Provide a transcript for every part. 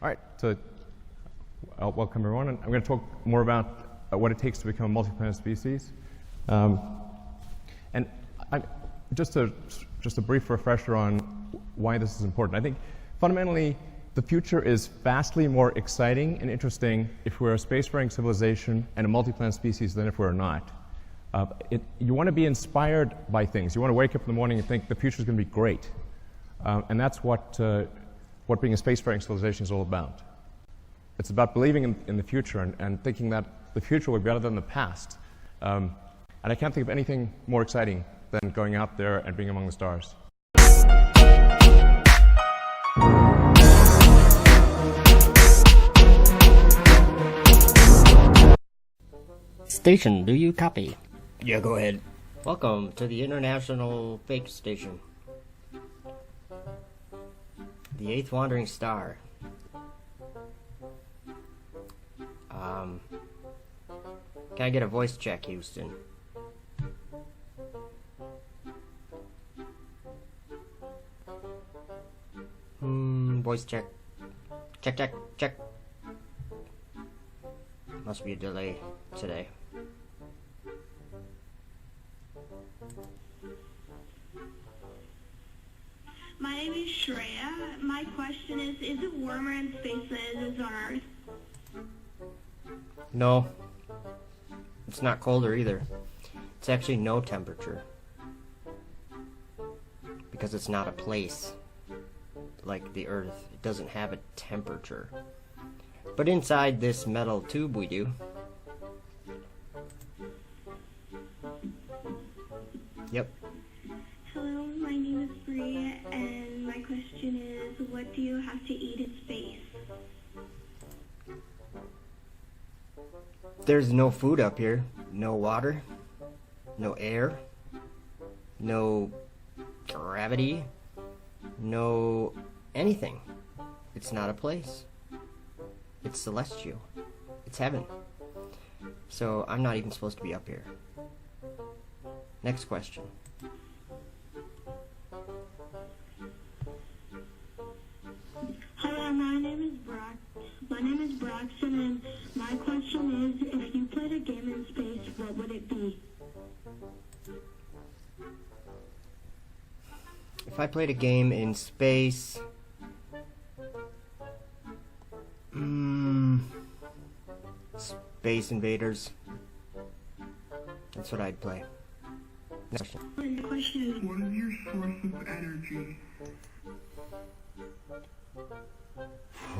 All right, so welcome everyone. And I'm going to talk more about what it takes to become a multi-planet species. And just a brief refresher on why this is important. I think fundamentally the future is vastly more exciting and interesting if we're a spacefaring civilization and a multi-planet species than if we're not. You want to be inspired by things. You want to wake up in the morning and think the future is going to be great. And that's what being a spacefaring civilization is all about. It's about believing in the future and thinking that the future will be better than the past. And I can't think of anything more exciting than going out there and being among the stars. Station, do you copy? Yeah, go ahead. Welcome to the International Fake Station. The eighth wandering star. Can I get a voice check, Houston? Voice check. Check. Must be a delay today. My name is Shreya. My question is it warmer in space than it is on Earth? No. It's not colder either. It's actually no temperature. Because it's not a place like the Earth. It doesn't have a temperature. But inside this metal tube we do. Yep. Hello, my name is Bree, and my question is, what do you have to eat in space? There's no food up here. No water. No air. No gravity. No anything. It's not a place. It's celestial. It's heaven. So I'm not even supposed to be up here. Next question. Hello, my name is Braxton, and my question is, if you played a game in space, what would it be? If I played a game in space... Space Invaders. That's what I'd play. Next question. And the question is, What is your source of energy?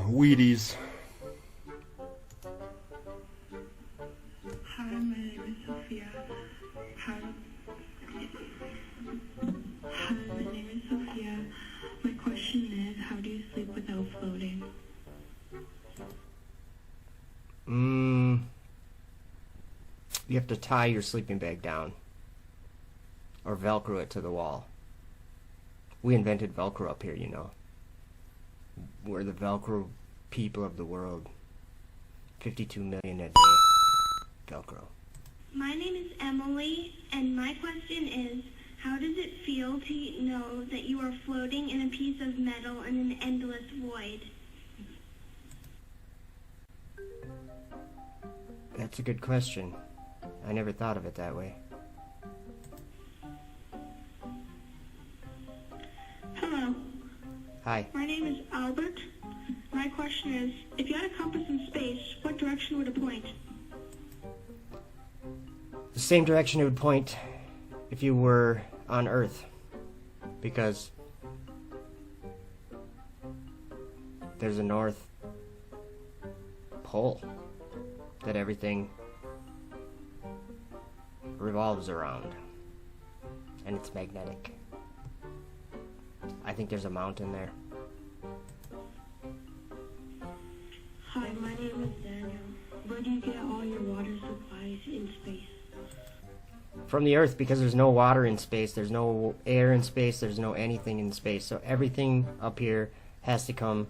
Wheaties. Hi, my name is You have to tie your sleeping bag down or Velcro it to the wall. We invented Velcro up here, you know. We're the Velcro people of the world. 52 million a day. Velcro. My name is Emily, and my question is, how does it feel to know that you are floating in a piece of metal in an endless void? That's a good question. I never thought of it that way. Hello, Hi. my name is Albert. My question is, if you had a compass in space, what direction would it point? The same direction it would point if you were on Earth. Because there's a North Pole that everything revolves around. And it's magnetic. I think there's a mountain there. Hi, my name is Daniel. Where do you get all your water supplies in space? From the Earth, because there's no water in space, there's no air in space, there's no anything in space. So everything up here has to come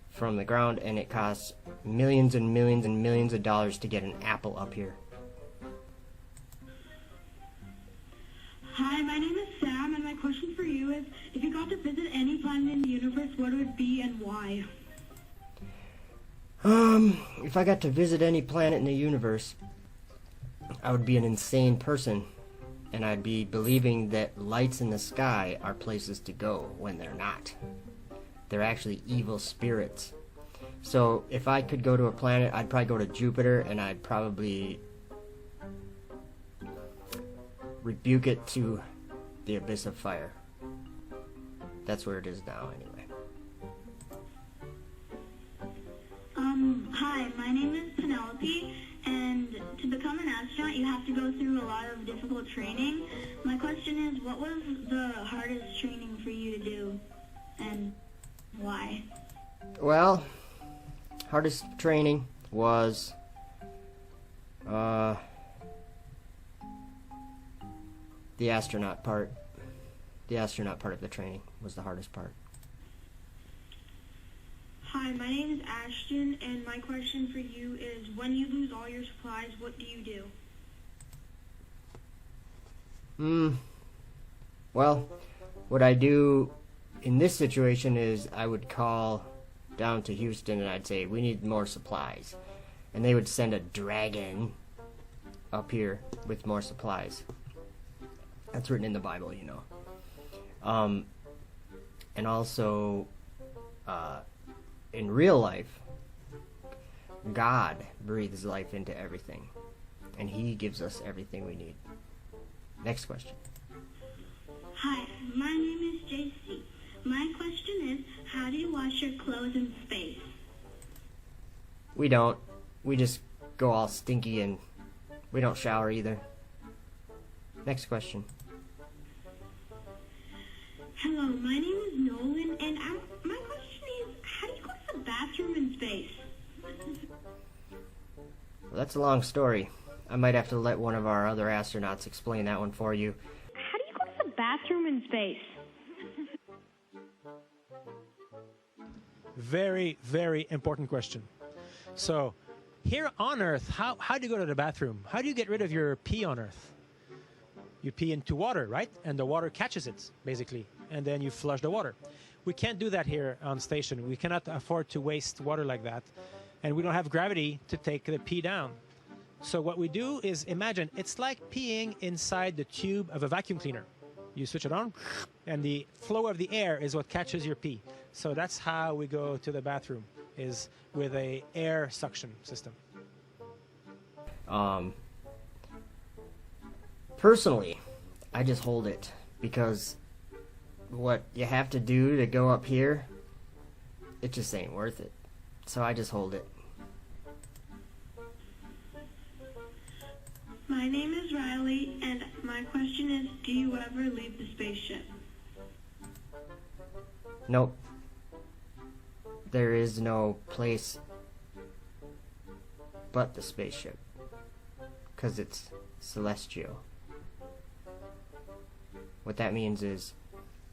from the ground, and it costs millions and millions and millions of dollars to get an apple up here. Hi, my name is Sam, and my question for you is, if you got to visit any planet in the universe, what would it be and why? If I got to visit any planet in the universe, I would be an insane person, and I'd be believing that lights in the sky are places to go when they're not. They're actually evil spirits. So if I could go to a planet, I'd probably go to Jupiter, and I'd probably rebuke it to the abyss of fire. That's where it is now, anyway. Hi, my name is Penelope, and to become an astronaut, you have to go through a lot of difficult training. My question is, what was the hardest training for you to do, and why? Well, hardest training was the astronaut part. The astronaut part of the training was the hardest part. Hi, my name is Ashton, and my question for you is, when you lose all your supplies, what do you do? Well, what I do in this situation is I would call down to Houston and I'd say, we need more supplies. And they would send a dragon up here with more supplies. That's written in the Bible, you know. And also, in real life, God breathes life into everything. And He gives us everything we need. Next question. Hi, my name is JC. My question is, how do you wash your clothes in space? We don't. We just go all stinky and we don't shower either. Next question. Hello, my name is Nolan, and my question is, how do you go to the bathroom in space? Well, that's a long story. I might have to let one of our other astronauts explain that one for you. How do you go to the bathroom in space? Very, very important question. So, here on Earth, how do you go to the bathroom? How do you get rid of your pee on Earth? You pee into water, right? And the water catches it, basically. And then you flush the water. We can't do that here on station. We cannot afford to waste water like that. And we don't have gravity to take the pee down. So what we do is, imagine, it's like peeing inside the tube of a vacuum cleaner. You switch it on, and the flow of the air is what catches your pee. So that's how we go to the bathroom, is with a air suction system. Personally, I just hold it because what you have to do to go up here, it just ain't worth it. So I just hold it. My name is Riley, and my question is, do you ever leave the spaceship? Nope. There is no place but the spaceship. because it's celestial. What that means is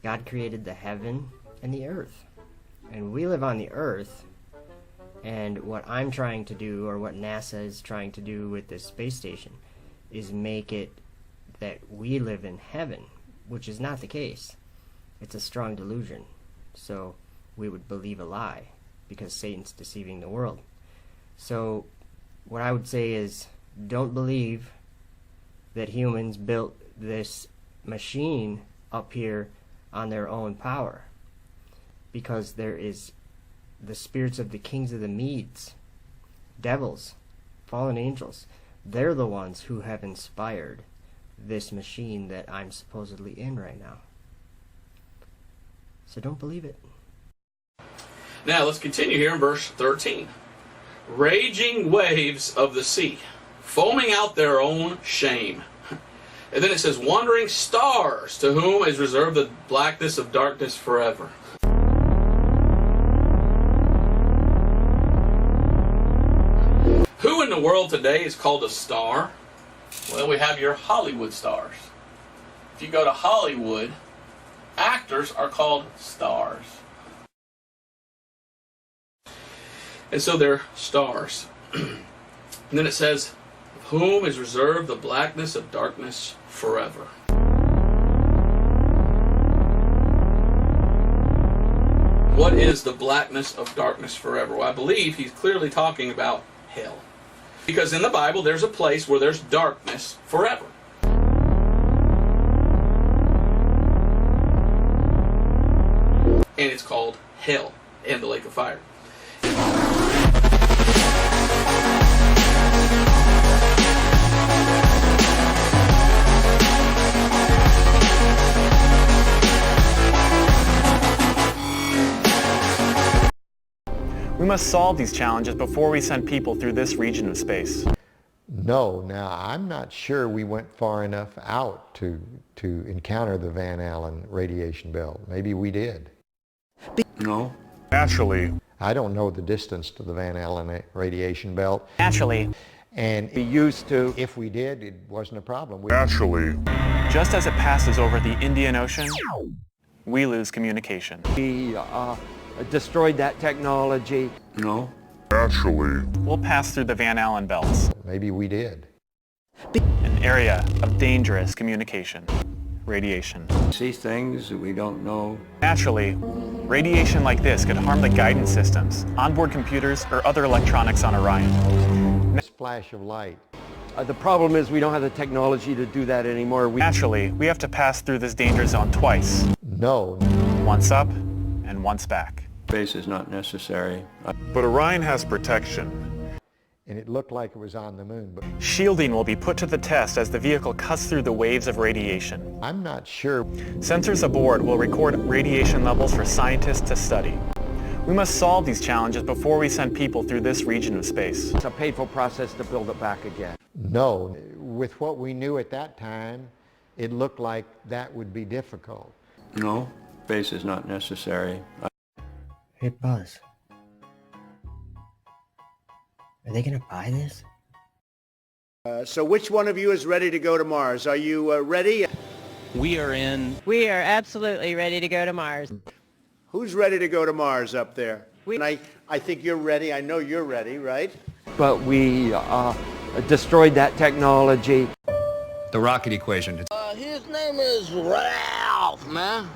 God created the heaven and the earth. And we live on the earth, and what I'm trying to do, or what NASA is trying to do with this space station, is make it that we live in heaven, which is not the case. It's a strong delusion. So we would believe a lie, because Satan's deceiving the world. So what I would say is, don't believe that humans built this machine up here on their own power, because there is the spirits of the kings of the Medes, devils, fallen angels. They're the ones who have inspired this machine that I'm supposedly in right now. So don't believe it. Now let's continue here in verse 13. Raging waves of the sea, foaming out their own shame. And then it says, wandering stars, to whom is reserved the blackness of darkness forever. Who in the world today is called a star? Well, we have your Hollywood stars. If you go to Hollywood, actors are called stars. And so they're stars. And then it says, of whom is reserved the blackness of darkness forever. What is the blackness of darkness forever? Well, I believe he's clearly talking about hell. Because in the Bible, there's a place where there's darkness forever. And it's called hell and the lake of fire. We must solve these challenges before we send people through this region of space. No, now I'm not sure we went far enough out to encounter the Van Allen radiation belt. Maybe we did. No. Naturally. I don't know the distance to the Van Allen radiation belt. Naturally. And we used to, if we did, it wasn't a problem. Naturally. Just as it passes over the Indian Ocean, we lose communication. We destroyed that technology. No. Naturally. We'll pass through the Van Allen belts. Maybe we did. An area of dangerous communication. Radiation. See things that we don't know. Naturally, radiation like this could harm the guidance systems, onboard computers, or other electronics on Orion. Splash of light. The problem is we don't have the technology to do that anymore. Naturally, we have to pass through this danger zone twice. No. Once up and once back. Space is not necessary. But Orion has protection. And it looked like it was on the moon. But Shielding will be put to the test as the vehicle cuts through the waves of radiation. I'm not sure. Sensors aboard will record radiation levels for scientists to study. We must solve these challenges before we send people through this region of space. It's a painful process to build it back again. No. With what we knew at that time, it looked like that would be difficult. No. Space is not necessary. Hey, Buzz. Are they gonna buy this? So which one of you is ready to go to Mars? Are you ready? We are absolutely ready to go to Mars. Who's ready to go to Mars up there? And I think you're ready. I know you're ready, right? But we destroyed that technology. The rocket equation. His name is Ralph, man.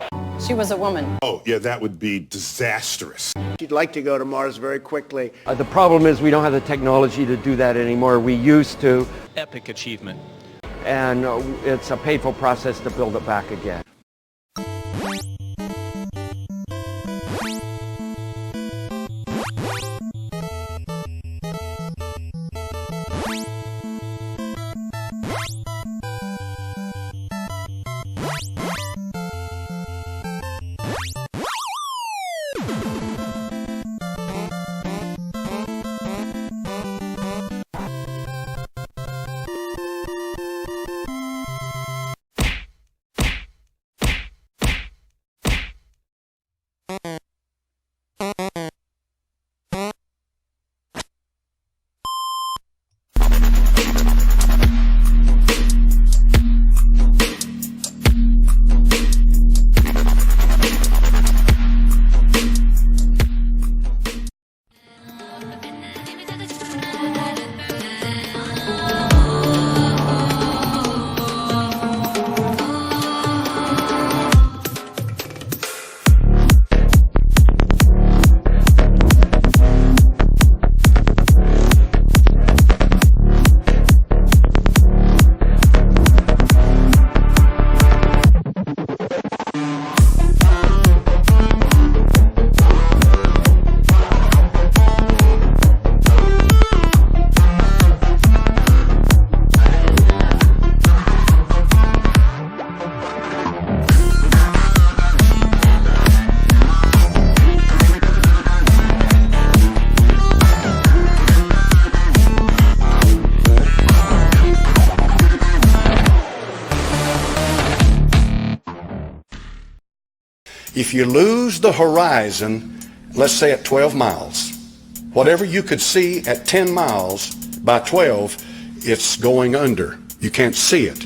She was a woman. Oh, yeah, that would be disastrous. She'd like to go to Mars very quickly. The problem is we don't have the technology to do that anymore. We used to. Epic achievement. And it's a painful process to build it back again. If you lose the horizon, let's say at 12 miles, whatever you could see at 10 miles by 12, it's going under. You can't see it,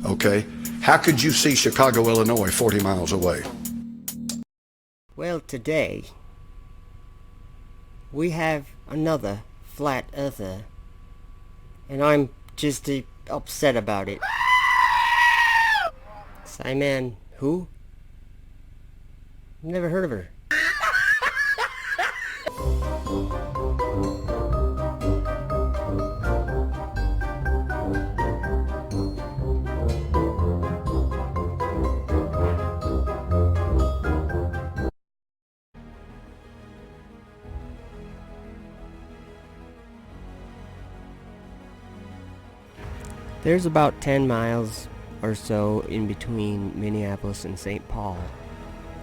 okay? How could you see Chicago, Illinois 40 miles away? Well, today, we have another flat earther, and I'm just upset about it. Simon, who? Never heard of her. There's about 10 miles or so in between Minneapolis and St. Paul.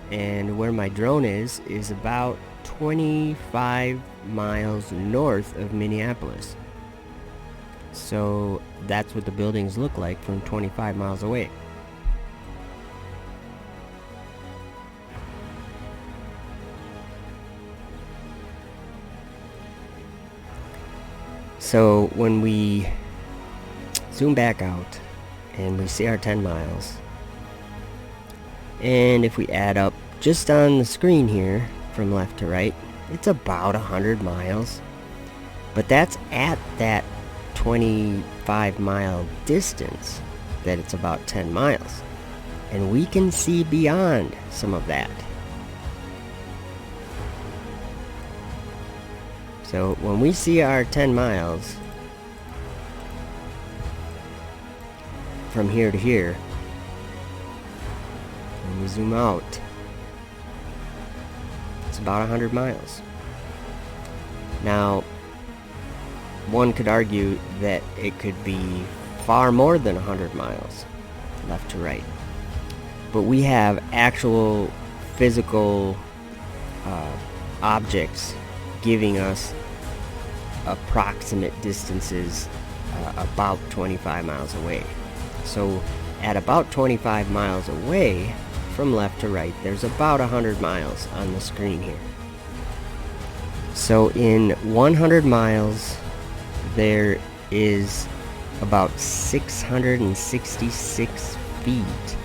And where my drone is about 25 miles north of Minneapolis. So that's what the buildings look like from 25 miles away. So when we zoom back out and we see our 10 miles, and if we add up just on the screen here from left to right, it's about 100 miles. But that's at that 25 mile distance that it's about 10 miles, and we can see beyond some of that. So when we see our 10 miles from here to here, when we zoom out, it's about 100 miles. Now, one could argue that it could be far more than 100 miles left to right. But we have actual physical objects giving us approximate distances about 25 miles away. So at about 25 miles away from left to right, there's about 100 miles on the screen here. So in 100 miles, there is about 666 feet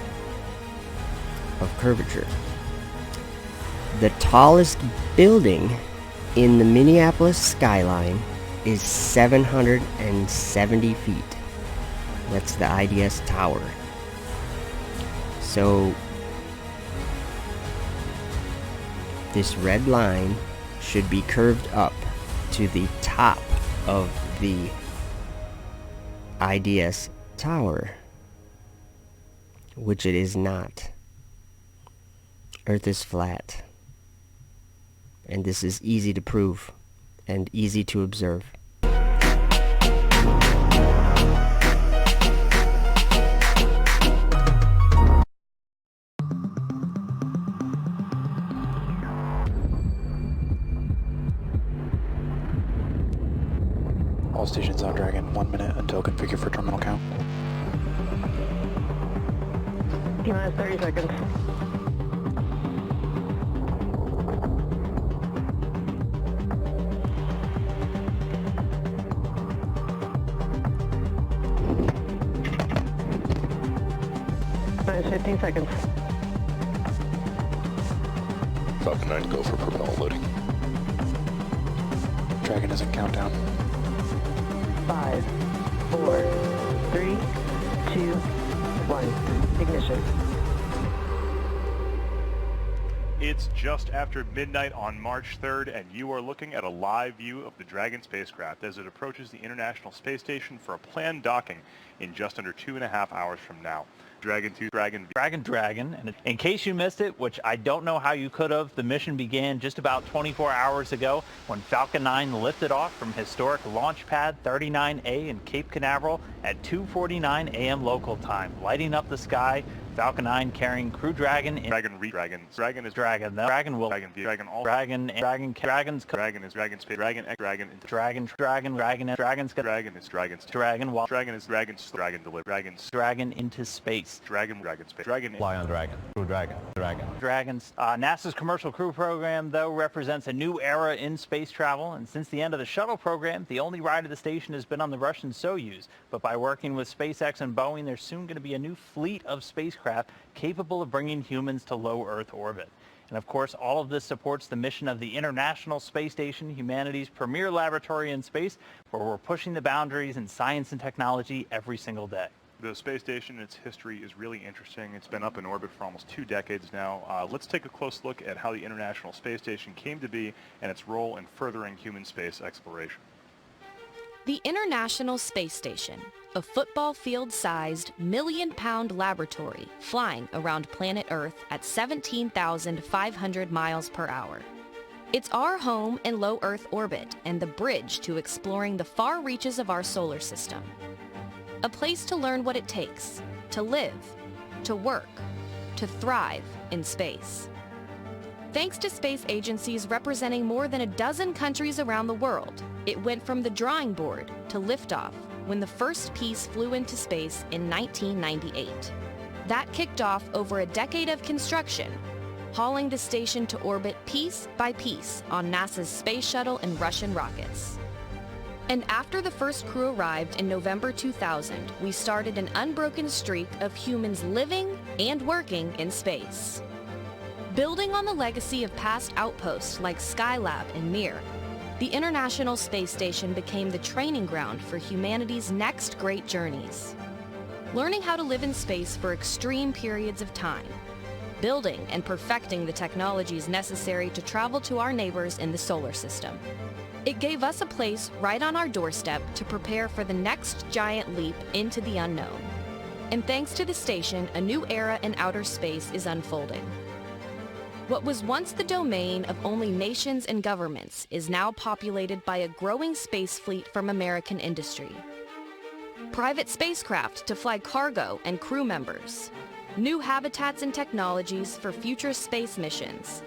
of curvature. The tallest building in the Minneapolis skyline is 770 feet. That's the IDS tower. So this red line should be curved up to the top of the IDS tower, which it is not. Earth is flat, and this is easy to prove and easy to observe. All stations on Dragon, 1 minute until configure for terminal count. T-minus 30 seconds. Minus 15 seconds. Falcon 9, go for propel loading. Dragon is in countdown. 5, 4, 3, 2, 1. Ignition. It's just after midnight on March 3rd, and you are looking at a live view of the Dragon spacecraft as it approaches the International Space Station for a planned docking in just under 2.5 hours from now. Dragon 2, Dragon. And in case you missed it, which I don't know how you could have, the mission began just about 24 hours ago when Falcon 9 lifted off from historic Launch Pad 39A in Cape Canaveral at 2:49 a.m. local time, lighting up the sky Falcon 9 carrying Crew Dragon. Dragon is Dragon. The Dragon will. Dragon all. Dragon is Dragon space. Dragon into Dragon is Dragon's Dragon wall. Dragon deliver. Dragon into space. Dragon Fly on Dragon. Crew Dragon. Dragons. NASA's Commercial Crew Program, though, represents a new era in space travel, and since the end of the shuttle program, the only ride to the station has been on the Russian Soyuz. But by working with SpaceX and Boeing, there's soon going to be a new fleet of spacecraft capable of bringing humans to low Earth orbit. And of course, all of this supports the mission of the International Space Station, humanity's premier laboratory in space, where we're pushing the boundaries in science and technology every single day. The space station, its history is really interesting. It's been up in orbit for almost 2 decades now. Let's take a close look at how the International Space Station came to be and its role in furthering human space exploration. The International Space Station, a football field-sized, million-pound laboratory flying around planet Earth at 17,500 miles per hour. It's our home in low Earth orbit and the bridge to exploring the far reaches of our solar system. A place to learn what it takes to live, to work, to thrive in space. Thanks to space agencies representing more than a dozen countries around the world, it went from the drawing board to liftoff when the first piece flew into space in 1998. That kicked off over a decade of construction, hauling the station to orbit piece by piece on NASA's space shuttle and Russian rockets. And after the first crew arrived in November 2000, we started an unbroken streak of humans living and working in space. Building on the legacy of past outposts like Skylab and Mir, the International Space Station became the training ground for humanity's next great journeys. Learning how to live in space for extreme periods of time, building and perfecting the technologies necessary to travel to our neighbors in the solar system. It gave us a place right on our doorstep to prepare for the next giant leap into the unknown. And thanks to the station, a new era in outer space is unfolding. What was once the domain of only nations and governments is now populated by a growing space fleet from American industry. Private spacecraft to fly cargo and crew members, new habitats and technologies for future space missions,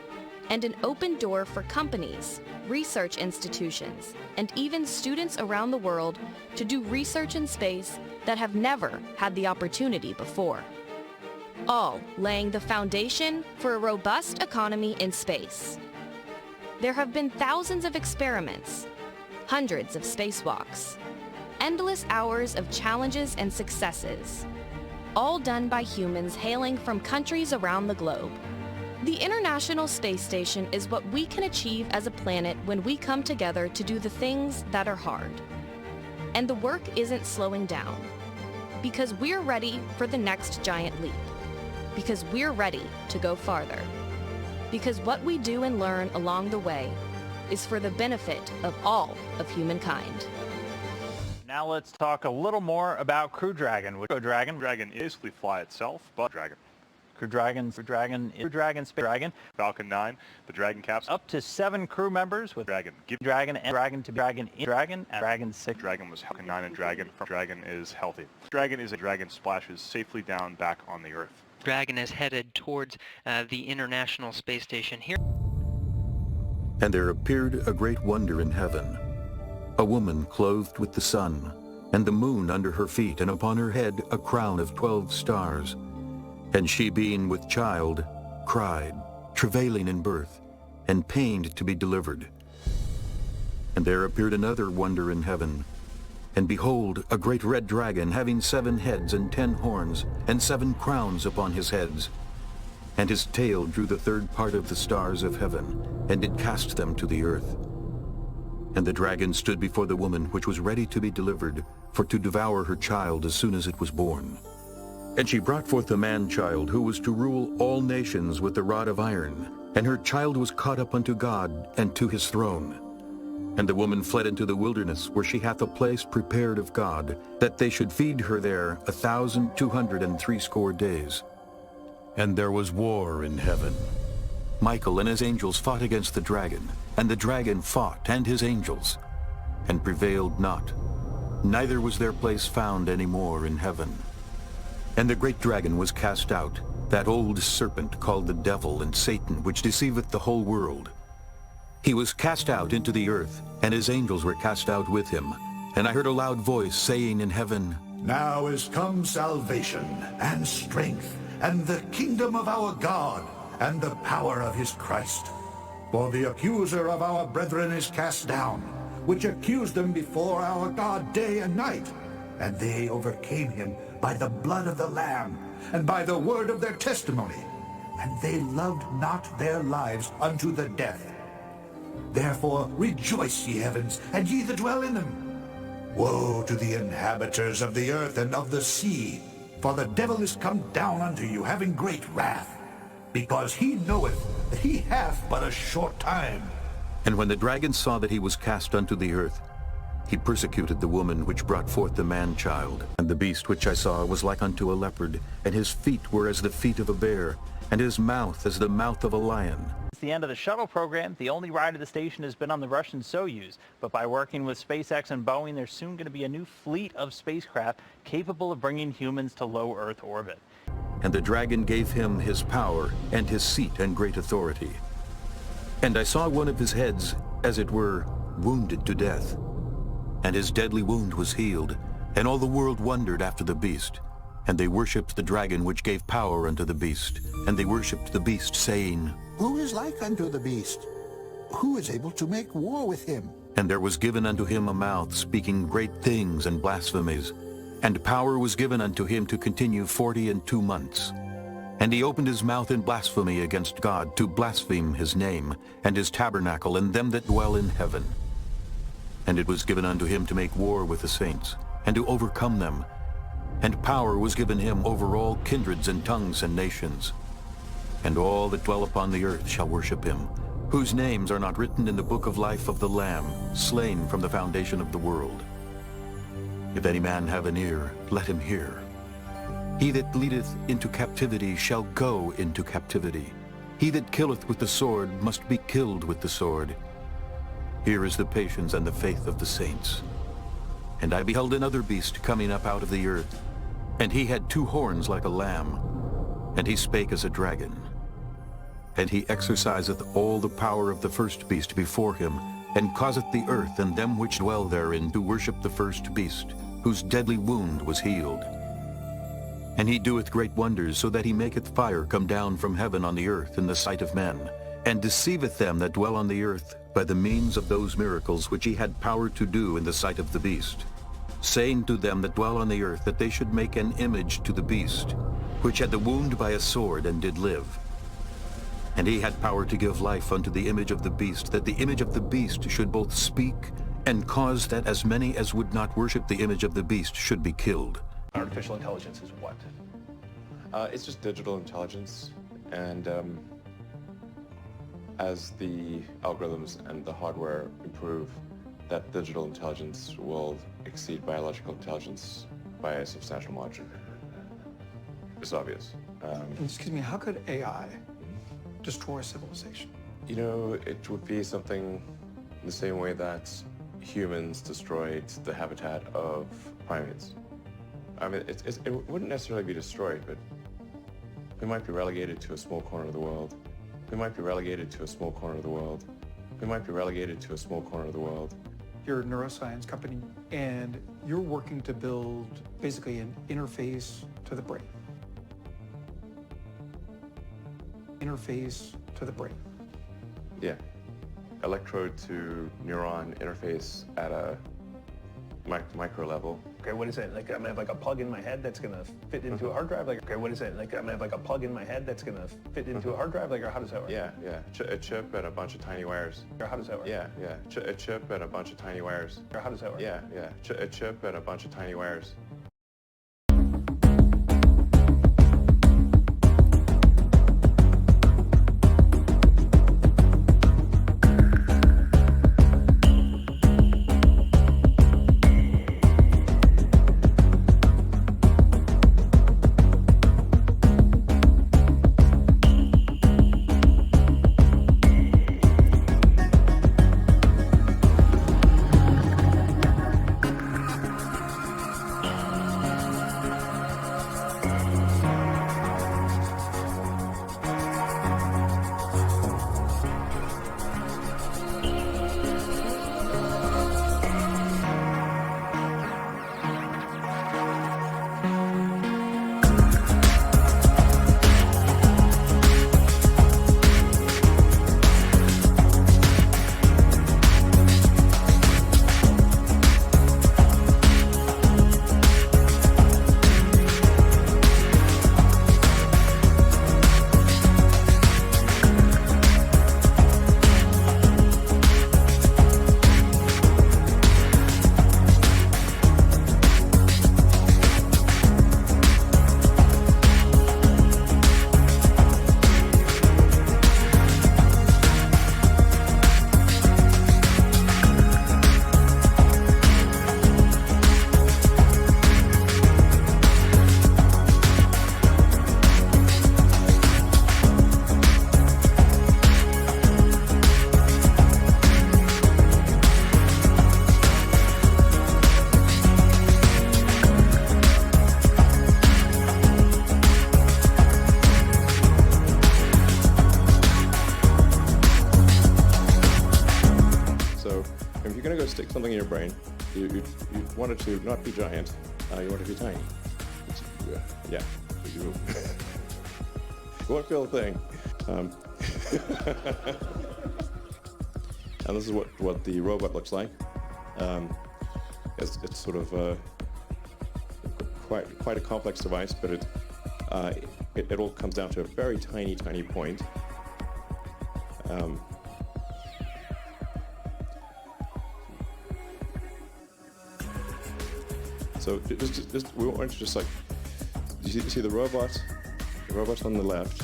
and an open door for companies, research institutions, and even students around the world to do research in space that have never had the opportunity before. All laying the foundation for a robust economy in space. There have been thousands of experiments, hundreds of spacewalks, endless hours of challenges and successes, all done by humans hailing from countries around the globe. The International Space Station is what we can achieve as a planet when we come together to do the things that are hard. And the work isn't slowing down, because we're ready for the next giant leap, because we're ready to go farther, because what we do and learn along the way is for the benefit of all of humankind. Now let's talk a little more about Crew Dragon. Dragon basically fly itself, but Dragon. Crew Dragon, Space Dragon. Falcon 9, the Dragon capsule. Up to 7 crew members with Dragon. Dragon and Dragon to Dragon in Dragon and Dragon 6. Dragon was Falcon 9 and Dragon. Dragon is healthy. Dragon is a Dragon splashes safely down back on the Earth. Dragon is headed towards the International Space Station here. And there appeared a great wonder in heaven, a woman clothed with the sun, and the moon under her feet, and upon her head a crown of 12 stars. And she, being with child, cried, travailing in birth, and pained to be delivered. And there appeared another wonder in heaven, and behold, a great red dragon, having 7 heads and 10 horns, and 7 crowns upon his heads. And his tail drew the 3rd part of the stars of heaven, and did cast them to the earth. And the dragon stood before the woman which was ready to be delivered, for to devour her child as soon as it was born. And she brought forth the man-child, who was to rule all nations with the rod of iron. And her child was caught up unto God, and to his throne. And the woman fled into the wilderness, where she hath a place prepared of God, that they should feed her there 1,260 days. And there was war in heaven. Michael and his angels fought against the dragon, and the dragon fought and his angels, and prevailed not. Neither was their place found any more in heaven. And the great dragon was cast out, that old serpent called the devil and Satan, which deceiveth the whole world. He was cast out into the earth, and his angels were cast out with him. And I heard a loud voice saying in heaven, Now is come salvation, and strength, and the kingdom of our God, and the power of his Christ. For the accuser of our brethren is cast down, which accused them before our God day and night. And they overcame him by the blood of the Lamb, and by the word of their testimony. And they loved not their lives unto the death. Therefore rejoice, ye heavens, and ye that dwell in them. Woe to the inhabitants of the earth and of the sea, for the devil is come down unto you, having great wrath, because he knoweth that he hath but a short time. And when the dragon saw that he was cast unto the earth, he persecuted the woman which brought forth the man-child. And the beast which I saw was like unto a leopard, and his feet were as the feet of a bear, and his mouth as the mouth of a lion. It's the end of the shuttle program. The only ride of the station has been on the Russian Soyuz, but by working with SpaceX and Boeing, there's soon going to be a new fleet of spacecraft capable of bringing humans to low Earth orbit. And the dragon gave him his power, and his seat, and great authority. And I saw one of his heads, as it were, wounded to death. And his deadly wound was healed, and all the world wondered after the beast. And they worshipped the dragon which gave power unto the beast. And they worshipped the beast, saying, Who is like unto the beast? Who is able to make war with him? And there was given unto him a mouth, speaking great things and blasphemies. And power was given unto him to continue 42 months. And he opened his mouth in blasphemy against God, to blaspheme his name, and his tabernacle, and them that dwell in heaven. And it was given unto him to make war with the saints, and to overcome them. And power was given him over all kindreds and tongues and nations. And all that dwell upon the earth shall worship him, whose names are not written in the book of life of the Lamb, slain from the foundation of the world. If any man have an ear, let him hear. He that leadeth into captivity shall go into captivity. He that killeth with the sword must be killed with the sword. Here is the patience and the faith of the saints. And I beheld another beast coming up out of the earth, and he had 2 horns like a lamb, and he spake as a dragon. And he exerciseth all the power of the first beast before him, and causeth the earth and them which dwell therein to worship the first beast, whose deadly wound was healed. And he doeth great wonders, so that he maketh fire come down from heaven on the earth in the sight of men, and deceiveth them that dwell on the earth by the means of those miracles which he had power to do in the sight of the beast, saying to them that dwell on the earth that they should make an image to the beast, which had the wound by a sword and did live. And he had power to give life unto the image of the beast, that the image of the beast should both speak and cause that as many as would not worship the image of the beast should be killed. Artificial intelligence is what? It's just digital intelligence, and as the algorithms and the hardware improve, that digital intelligence will exceed biological intelligence by a substantial margin. It's obvious. Excuse me, how could AI destroy civilization? You know, it would be something the same way that humans destroyed the habitat of primates. I mean, it wouldn't necessarily be destroyed, but we might be relegated to a small corner of the world. We might be relegated to a small corner of the world. We might be relegated to a small corner of the world. You're a neuroscience company, and you're working to build basically an interface to the brain. Interface to the brain. Yeah. Electrode to neuron interface at a micro level. Okay, what is it? Like, I'm gonna have like a plug in my head that's gonna fit into a hard drive? Like, okay, what is it? Like, I'm gonna have like a plug in my head that's gonna fit into a hard drive? Like, or how does that work? Yeah. A chip and a bunch of tiny wires. Or how does that work? Yeah. A chip and a bunch of tiny wires. Or how does that work? Yeah. A chip and a bunch of tiny wires. stick something in your brain. You want it to not be giant. You want it to be tiny. Yeah. You won't feel a thing. And this is what the robot looks like. It's sort of quite a complex device, but it all comes down to a very tiny point. So we want to just like, you see the robot on the left,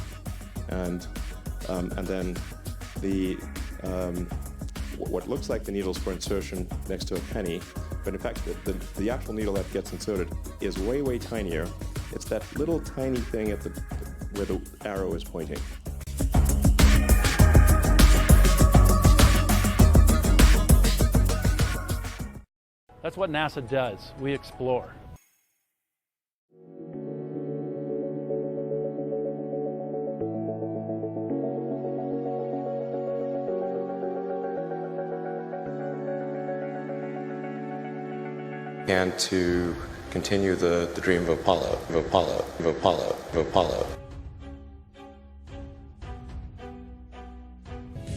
and then the what looks like the needles for insertion next to a penny, but in fact the actual needle that gets inserted is way tinier. It's that little tiny thing at where the arrow is pointing. That's what NASA does. We explore. And to continue the dream of Apollo.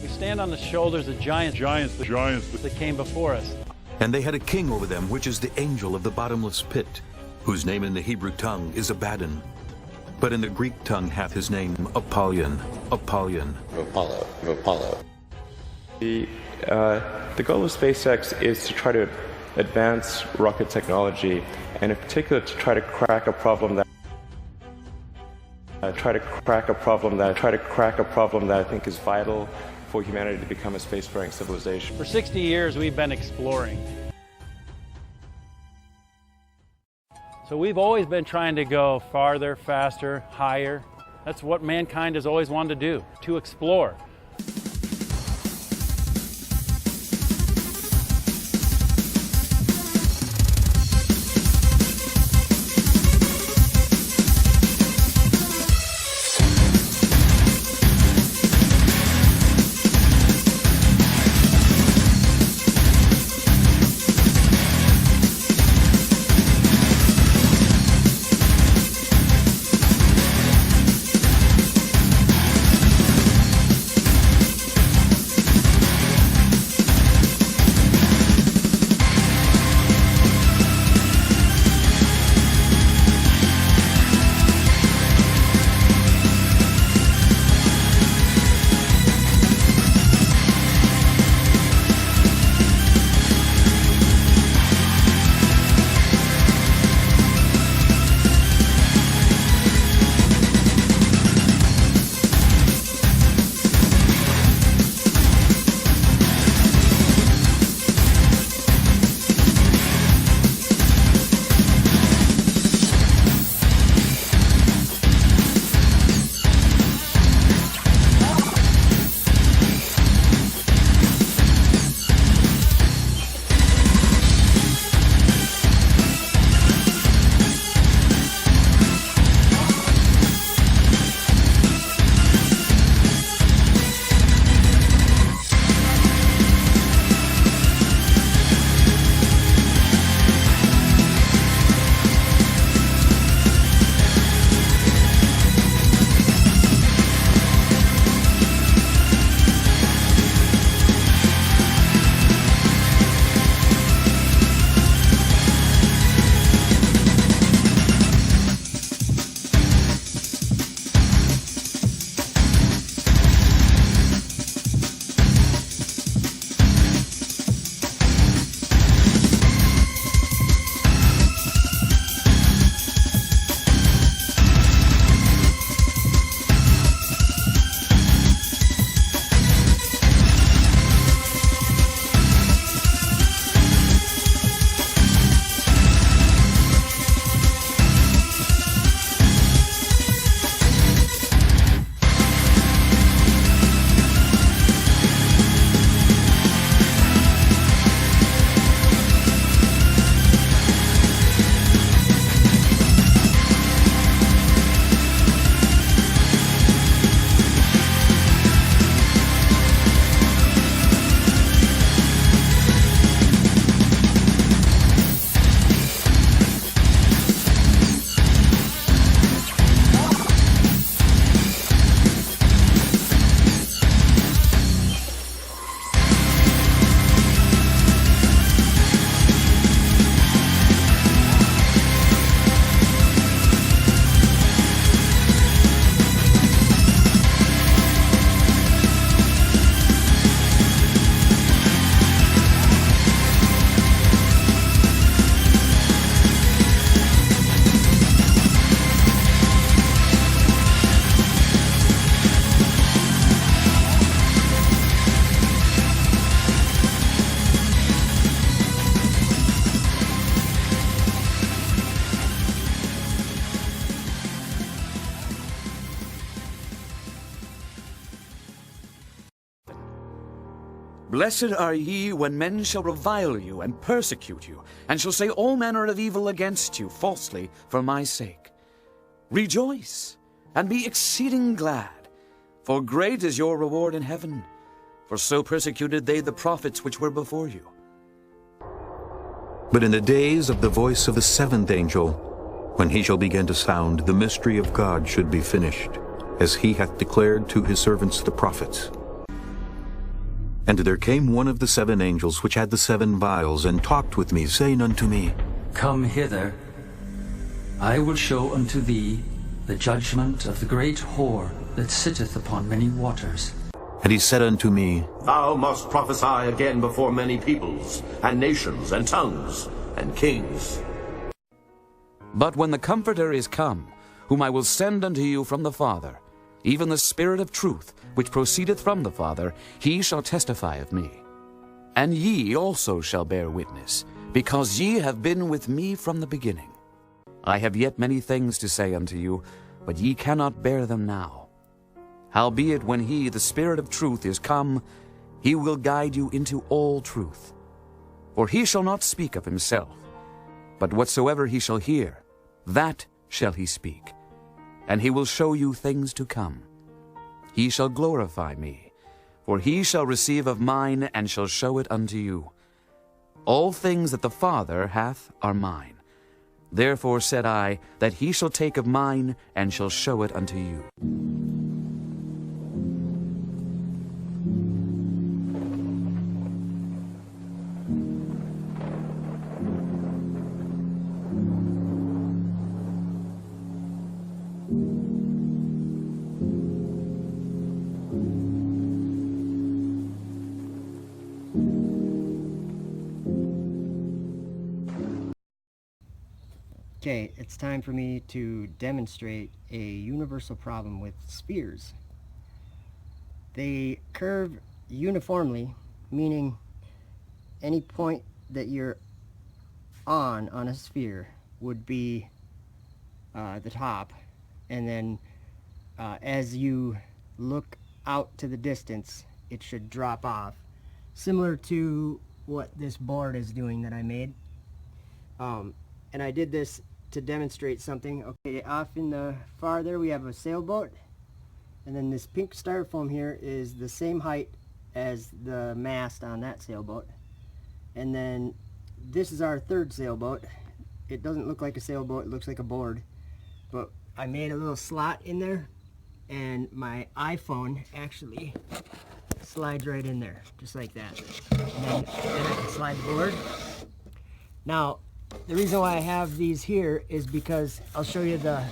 We stand on the shoulders of giants that came before us. And they had a king over them, which is the angel of the bottomless pit, whose name in the Hebrew tongue is Abaddon, but in the Greek tongue hath his name Apollyon. Apollo. The goal of SpaceX is to try to advance rocket technology, and in particular to try to crack a problem that I think is vital for humanity to become a spacefaring civilization. For 60 years, we've been exploring. So we've always been trying to go farther, faster, higher. That's what mankind has always wanted to do, to explore. Blessed are ye when men shall revile you and persecute you, and shall say all manner of evil against you falsely for my sake. Rejoice, and be exceeding glad, for great is your reward in heaven. For so persecuted they the prophets which were before you. But in the days of the voice of the seventh angel, when he shall begin to sound, the mystery of God should be finished, as he hath declared to his servants the prophets. And there came one of the seven angels which had the seven vials, and talked with me, saying unto me, Come hither, I will show unto thee the judgment of the great whore that sitteth upon many waters. And he said unto me, Thou must prophesy again before many peoples, and nations, and tongues, and kings. But when the Comforter is come, whom I will send unto you from the Father, even the Spirit of truth, which proceedeth from the Father, he shall testify of me. And ye also shall bear witness, because ye have been with me from the beginning. I have yet many things to say unto you, but ye cannot bear them now. Howbeit when he, the Spirit of truth, is come, he will guide you into all truth. For he shall not speak of himself, but whatsoever he shall hear, that shall he speak, and he will show you things to come. He shall glorify me, for he shall receive of mine, and shall show it unto you. All things that the Father hath are mine. Therefore said I, that he shall take of mine, and shall show it unto you. Okay, it's time for me to demonstrate a universal problem with spheres. They curve uniformly, meaning any point that you're on a sphere would be the top, and then as you look out to the distance, it should drop off, similar to what this board is doing that I made. And I did this to demonstrate something. Okay, off in the far there we have a sailboat, and then this pink styrofoam here is the same height as the mast on that sailboat. And then this is our third sailboat. It doesn't look like a sailboat, it looks like a board, but I made a little slot in there, and my iPhone actually slides right in there, just like that. And then I can slide the board. Now, the reason why I have these here is because I'll show you the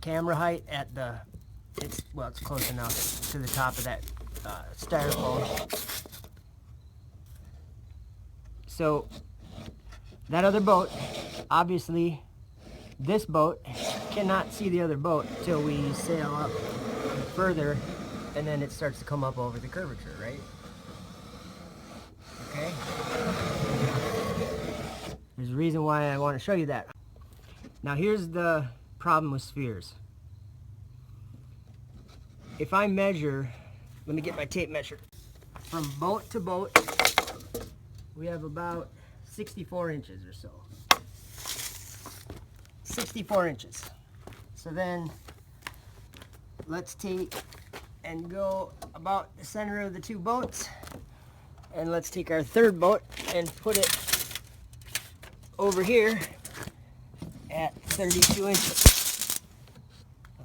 camera height at the, it's close enough to the top of that styrofoam. So that other boat, obviously this boat cannot see the other boat until we sail up further, and then it starts to come up over the curvature, right? Okay? There's a reason why I want to show you that. Now here's the problem with spheres. If I measure, let me get my tape measure, from boat to boat, we have about 64 inches or so. 64 inches. So then let's take and go about the center of the two boats, and let's take our third boat and put it over here at 32 inches.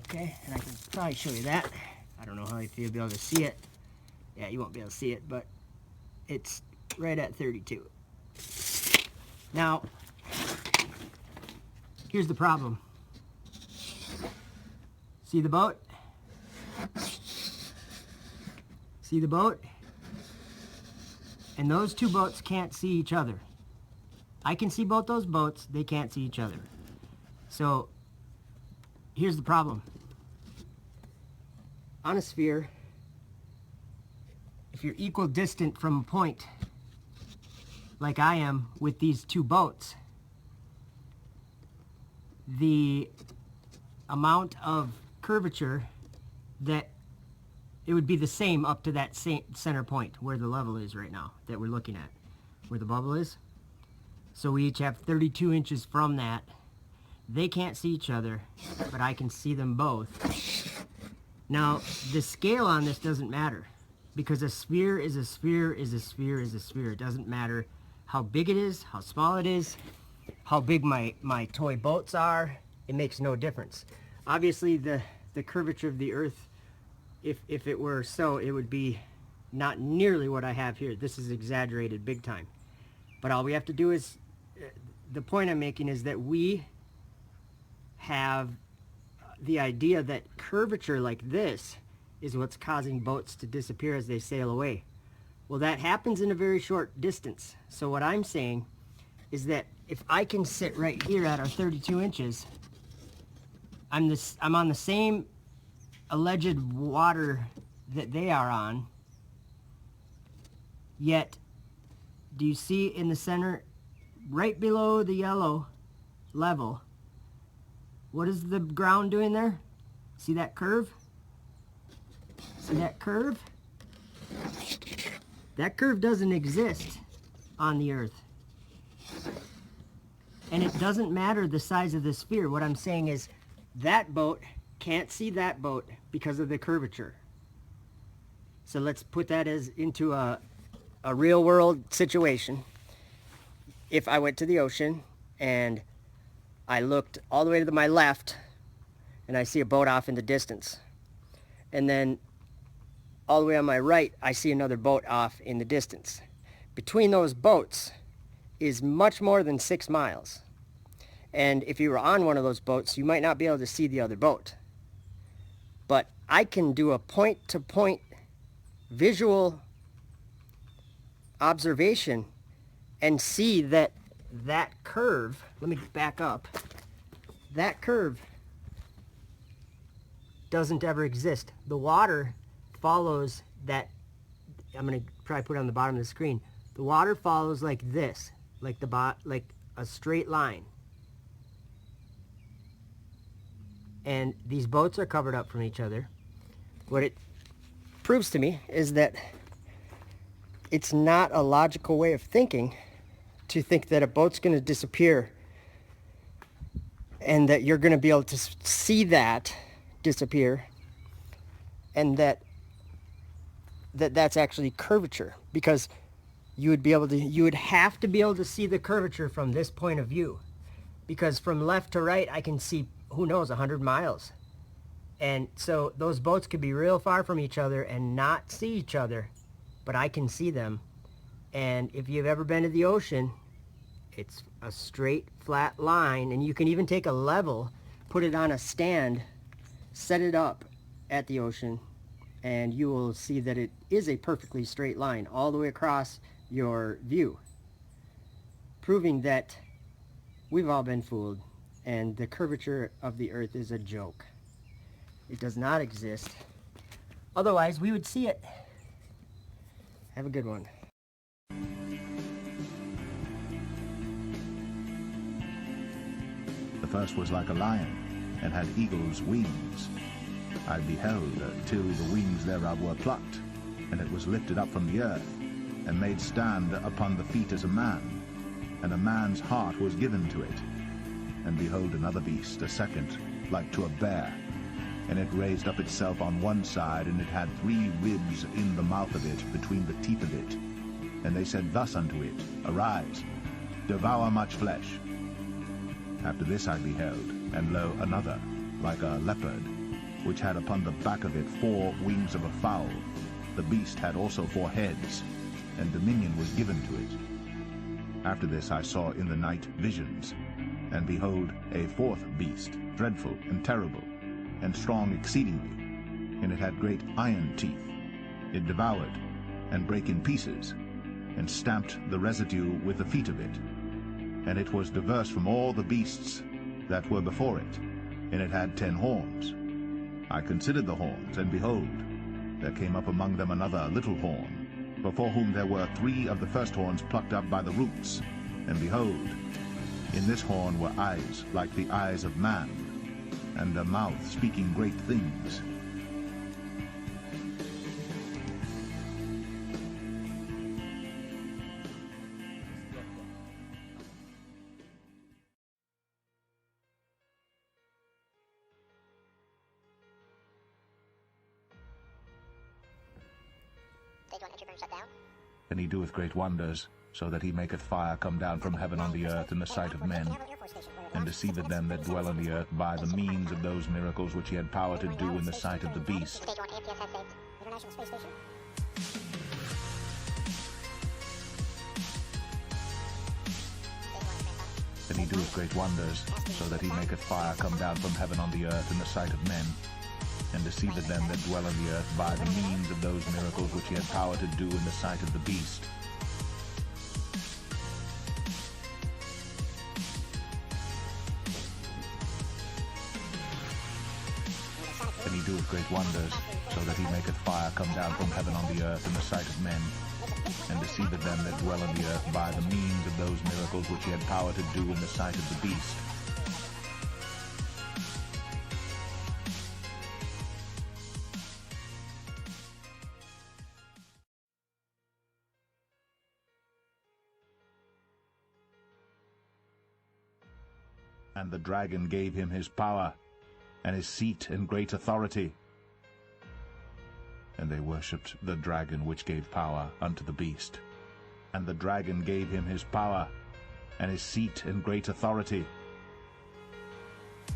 Okay, and I can probably show you that. I don't know how if you'll be able to see it. Yeah, you won't be able to see it, but it's right at 32. Now, here's the problem. See the boat? See the boat? And those two boats can't see each other. I can see both those boats, they can't see each other. So, here's the problem. On a sphere, if you're equal distant from a point, like I am with these two boats, the amount of curvature that it would be the same up to that center point where the level is right now that we're looking at, where the bubble is. So we each have 32 inches from that. They can't see each other, but I can see them both. Now, the scale on this doesn't matter, because a sphere is a sphere is a sphere is a sphere. It doesn't matter how big it is, how small it is, how big my toy boats are. It makes no difference. Obviously, the curvature of the Earth, if it were so, it would be not nearly what I have here. This is exaggerated big time. But all we have to do is, the point I'm making is that we have the idea that curvature like this is what's causing boats to disappear as they sail away. Well, that happens in a very short distance. So what I'm saying is that if I can sit right here at our 32 inches, I'm on the same alleged water that they are on, yet do you see in the center, right below the yellow level, what is the ground doing there? See that curve? See that curve? That curve doesn't exist on the Earth. And it doesn't matter the size of the sphere. What I'm saying is that boat can't see that boat because of the curvature. So let's put that as into a real world situation. If I went to the ocean and I looked all the way to my left and I see a boat off in the distance, and then all the way on my right I see another boat off in the distance. Between those boats is much more than 6 miles. And if you were on one of those boats, you might not be able to see the other boat. But I can do a point-to-point visual observation and see that that curve, let me back up, that curve doesn't ever exist. The water follows that, I'm going to probably put it on the bottom of the screen. The water follows like this, like a straight line. And these boats are covered up from each other. What it proves to me is that it's not a logical way of thinking to think that a boat's going to disappear and that you're going to be able to see that disappear, and that's actually curvature, because you would have to be able to see the curvature from this point of view, because from left to right I can see, who knows, 100 miles. And so those boats could be real far from each other and not see each other, but I can see them. And if you've ever been to the ocean, it's a straight, flat line, and you can even take a level, put it on a stand, set it up at the ocean, and you will see that it is a perfectly straight line all the way across your view, proving that we've all been fooled, and the curvature of the Earth is a joke. It does not exist. Otherwise, we would see it. Have a good one. The first was like a lion, and had eagle's wings. I beheld till the wings thereof were plucked, and it was lifted up from the earth, and made stand upon the feet as a man, and a man's heart was given to it. And behold, another beast, a second, like to a bear, and it raised up itself on one side, and it had 3 ribs in the mouth of it, between the teeth of it. And they said thus unto it, Arise, devour much flesh. After this I beheld, and lo, another, like a leopard, which had upon the back of it 4 wings of a fowl. The beast had also 4 heads, and dominion was given to it. After this I saw in the night visions, and behold, a 4th beast, dreadful and terrible, and strong exceedingly, and it had great iron teeth. It devoured, and brake in pieces, and stamped the residue with the feet of it. And it was diverse from all the beasts that were before it, and it had 10 horns. I considered the horns, and behold, there came up among them another little horn, before whom there were 3 of the first horns plucked up by the roots. And behold, in this horn were eyes like the eyes of man, and a mouth speaking great things. And he doeth great wonders, so that he maketh fire come down from heaven on the earth in the sight of men, and deceiveth them that dwell on the earth by the means of those miracles which he had power to do in the sight of the beast. And he doeth great wonders, so that he maketh fire come down from heaven on the earth in the sight of men, and deceiveth them that dwell on the earth by the means of those miracles which he had power to do in the sight of the beast. And he doeth great wonders, so that he maketh fire come down from heaven on the earth in the sight of men, and deceiveth them that dwell on the earth by the means of those miracles which he had power to do in the sight of the beast. And the dragon gave him his power, and his seat and great authority. And they worshipped the dragon which gave power unto the beast. And the dragon gave him his power, and his seat and great authority.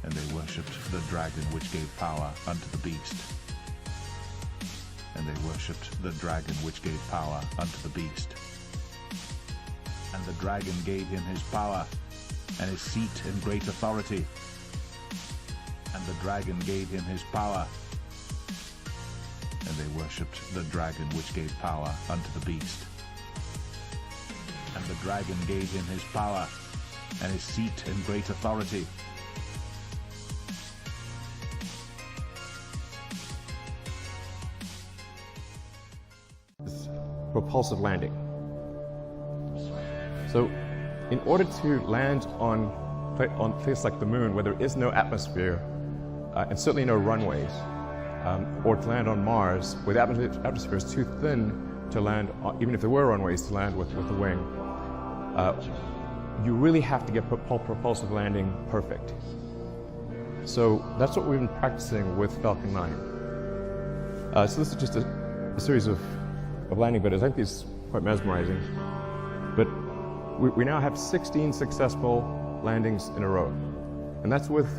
And they worshipped the dragon which gave power unto the beast. And they worshipped the dragon which gave power unto the beast. And the dragon gave him his power, and his seat and great authority. And the dragon gave him his power, and they worshipped the dragon which gave power unto the beast. And the dragon gave him his power, and his seat and great authority. Propulsive landing. So, in order to land on places like the moon, where there is no atmosphere, and certainly no runways, or to land on Mars, where the atmosphere is too thin to land, even if there were runways, to land with the wing, you really have to get propulsive landing perfect. So that's what we've been practicing with Falcon 9. So this is just a series of landing videos. I think these are quite mesmerizing. But we now have 16 successful landings in a row. And that's with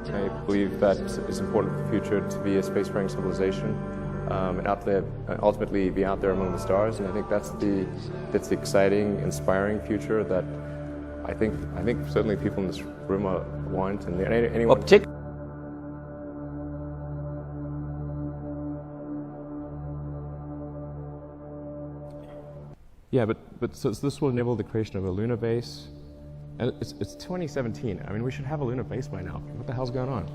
I believe that it's important for the future to be a spacefaring civilization, and out there, ultimately be out there among the stars. And I think that's the exciting, inspiring future that I think certainly people in this room want, and anyone. Yeah, but so this will enable the creation of a lunar base. And it's 2017. I mean, we should have a lunar base by now. What the hell's going on?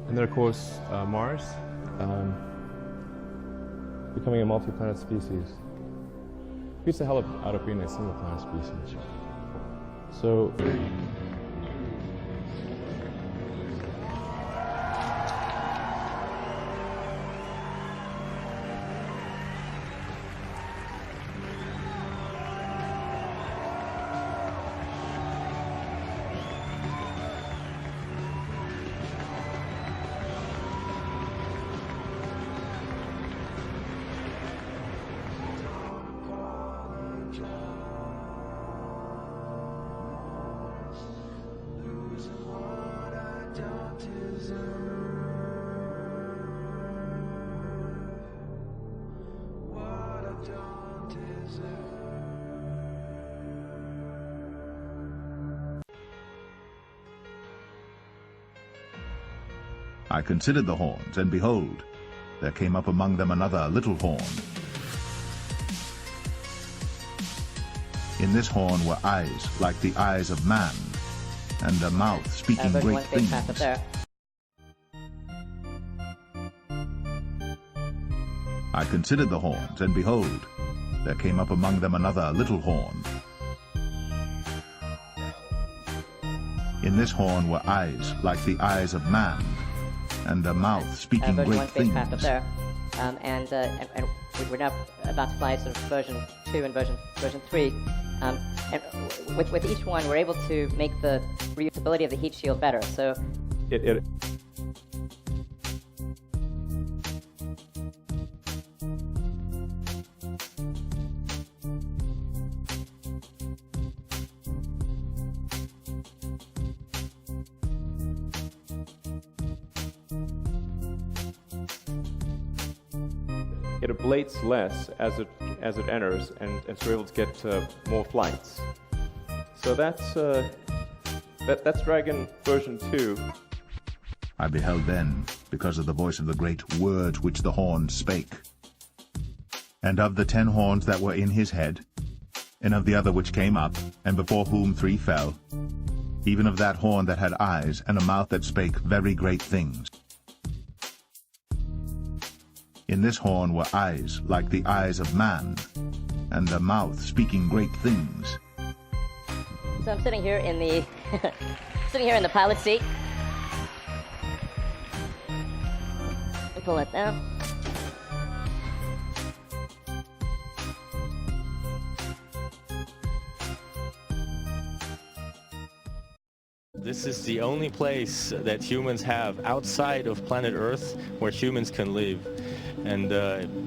And then, of course, Mars, becoming a multi-planet species. Beats the hell out of being a single-planet species. So. I considered the horns, and behold, there came up among them another little horn. In this horn were eyes like the eyes of man, and a mouth speaking great things. I considered the horns, and behold, there came up among them another little horn. In this horn were eyes like the eyes of man, and a mouth speaking version 1 great things. spacecraft up there, and we're now about to fly sort of version 2 and version 3. And with each one, we're able to make the reusability of the heat shield better. So it ablates less as it enters, and so we're able to get more flights. So that's Dragon version 2. I beheld then, because of the voice of the great words which the horn spake. And of the 10 horns that were in his head, and of the other which came up, and before whom 3 fell, even of that horn that had eyes, and a mouth that spake very great things. In this horn were eyes like the eyes of man, and a mouth speaking great things. So I'm sitting here in the the pilot seat. Let me pull that down. This is the only place that humans have outside of planet Earth where humans can live. And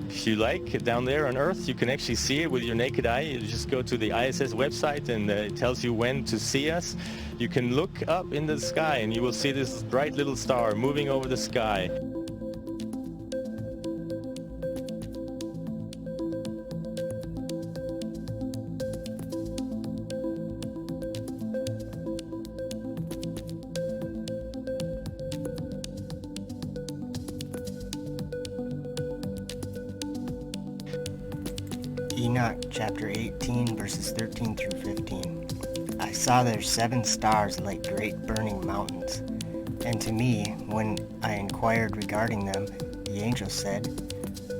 if you like, down there on Earth, you can actually see it with your naked eye. You just go to the ISS website and it tells you when to see us. You can look up in the sky and you will see this bright little star moving over the sky. Enoch chapter 18 verses 13 through 15. I saw there 7 stars like great burning mountains, and to me, when I inquired regarding them, the angel said,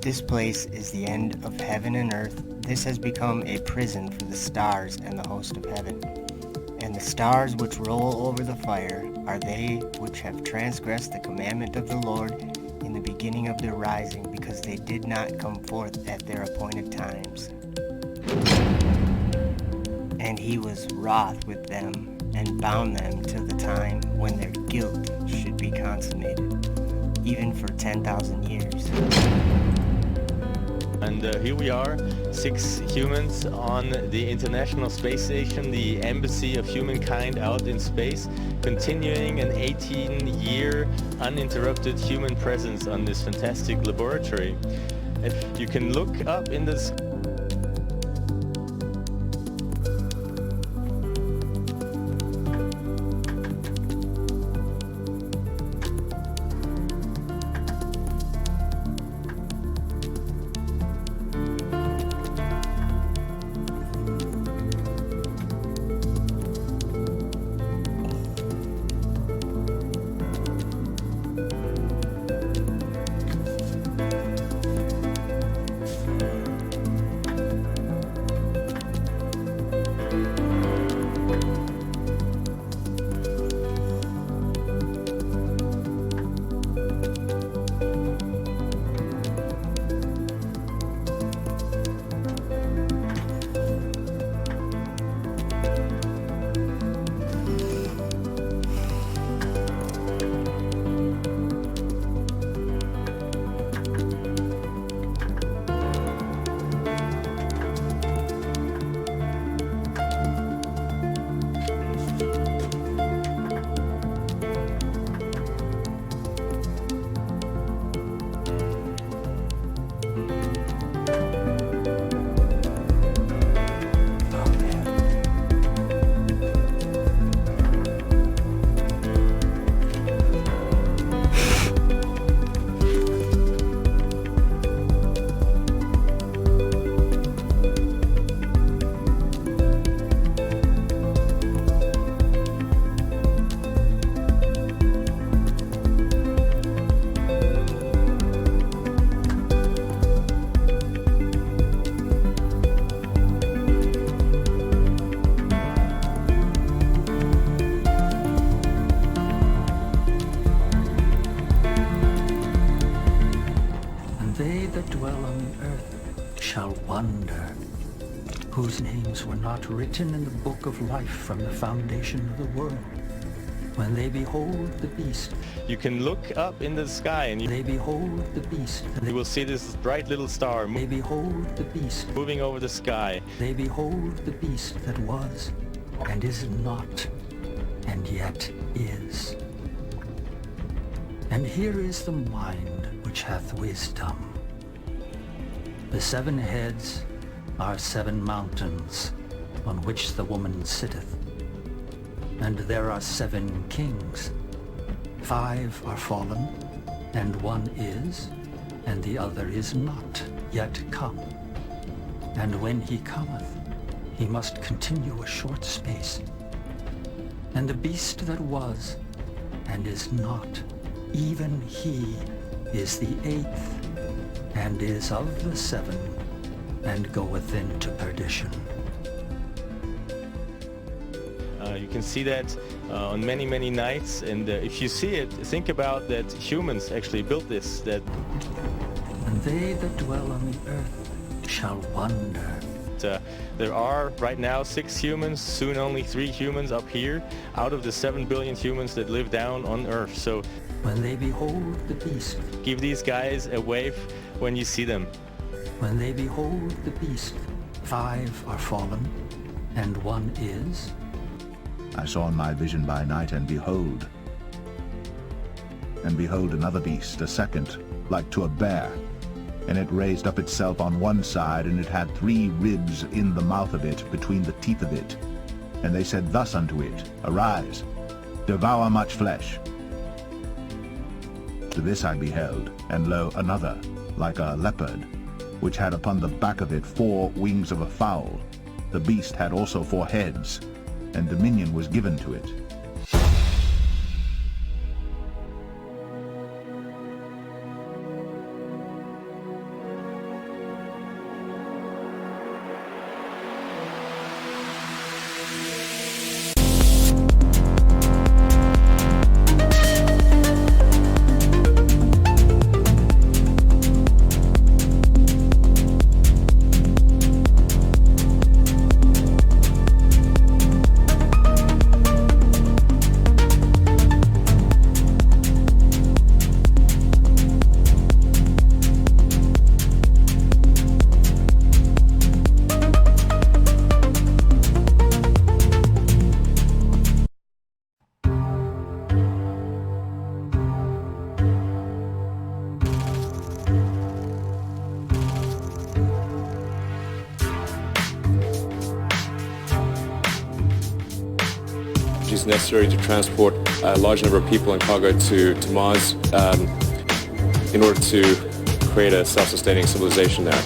"This place is the end of heaven and earth. This has become a prison for the stars and the host of heaven. And the stars which roll over the fire are they which have transgressed the commandment of the Lord in the beginning of their rising, because they did not come forth at their appointed times. And he was wroth with them, and bound them till the time when their guilt should be consummated, even for 10,000 years." And here we are, 6 humans on the International Space Station, the embassy of humankind out in space, continuing an 18-year uninterrupted human presence on this fantastic laboratory. If you can look up in the sky. dwell on the earth shall wonder, whose names were not written in the book of life from the foundation of the world. When they behold the beast, You can look up in the sky and they behold the beast. you will see this bright little star They behold the beast. moving over the sky. They behold the beast that was, and is not, and yet is. And here is the mind which hath wisdom. The 7 heads are 7 mountains on which the woman sitteth. And there are 7 kings. 5 are fallen, and 1 is, and the other is not yet come. And when he cometh, he must continue a short space. And the beast that was, and is not, even he is the 8th, and is of the 7, and goeth into perdition. You can see that on many, many nights, and if you see it, think about that humans actually built this. That And they that dwell on the earth shall wonder. There are right now 6 humans, soon only 3 humans up here, out of the 7 billion humans that live down on Earth. So when they behold the beast, give these guys a wave when you see them. When they behold the beast, 5 are fallen, and 1 is. I saw in my vision by night, and behold another beast, a second, like to a bear. And it raised up itself on one side, and it had 3 ribs in the mouth of it, between the teeth of it. And they said thus unto it, Arise, devour much flesh. To this I beheld, and lo, another, like a leopard, which had upon the back of it 4 wings of a fowl. The beast had also 4 heads, and dominion was given to it. Is necessary to transport a large number of people and cargo to Mars in order to create a self-sustaining civilization there.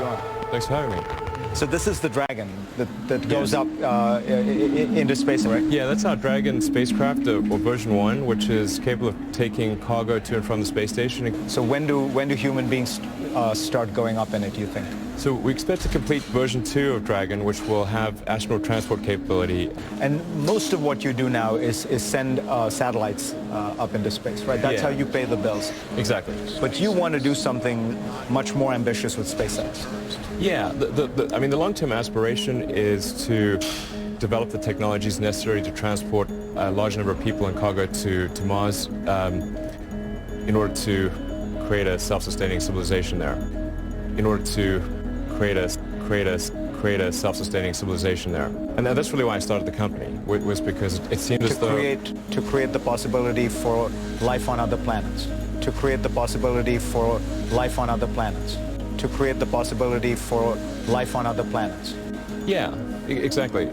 you on. Thanks for having me. So this is the Dragon that goes up into space, right? Yeah, that's our Dragon spacecraft, or version 1, which is capable of taking cargo to and from the space station. So when do human beings start going up in it, do you think? So we expect to complete version 2 of Dragon, which will have astronaut transport capability. And most of what you do now is send satellites up into space, right? That's Yeah. how you pay the bills. Exactly. But you want to do something much more ambitious with SpaceX. Yeah, I mean, the long-term aspiration is to develop the technologies necessary to transport a large number of people and cargo to Mars in order to create a self-sustaining civilization there. In order to create a self-sustaining civilization there. And that's really why I started the company, was because it seemed as though... To create the possibility for life on other planets. To create the possibility for life on other planets. To create the possibility for life on other planets. Yeah, exactly.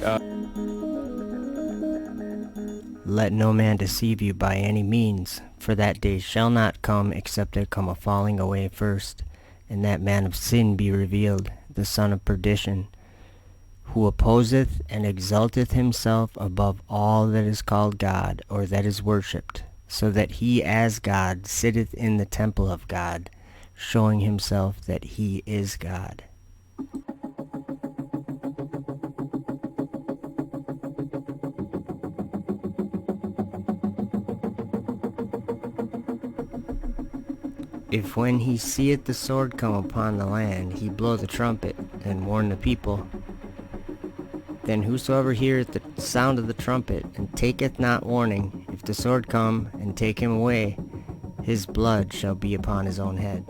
Let no man deceive you by any means, for that day shall not come except there come a falling away first, and that man of sin be revealed, the son of perdition, who opposeth and exalteth himself above all that is called God, or that is worshipped, so that he as God sitteth in the temple of God, showing himself that he is God. If when he seeth the sword come upon the land, he blow the trumpet, and warn the people, then whosoever heareth the sound of the trumpet, and taketh not warning, if the sword come and take him away, his blood shall be upon his own head.